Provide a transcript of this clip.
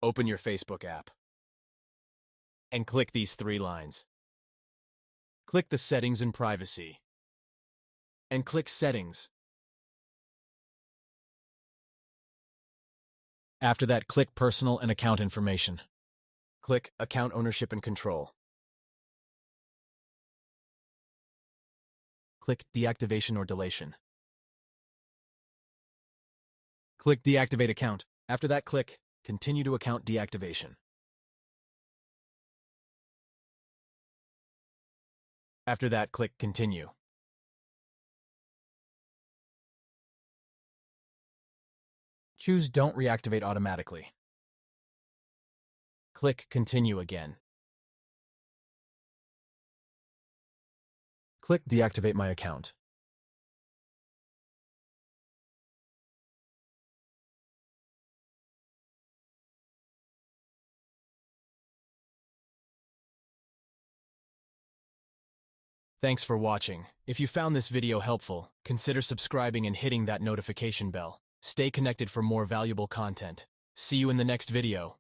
Open your Facebook app and click these three lines. Click the Settings and Privacy and click Settings. After that, click Personal and Account Information. Click Account Ownership and Control. Click Deactivation or Deletion. Click Deactivate Account. After that, click Continue to Account Deactivation. After that, click Continue. Choose Don't Reactivate Automatically. Click Continue again. Click Deactivate My Account. Thanks for watching. If you found this video helpful, consider subscribing and hitting that notification bell. Stay connected for more valuable content. See you in the next video.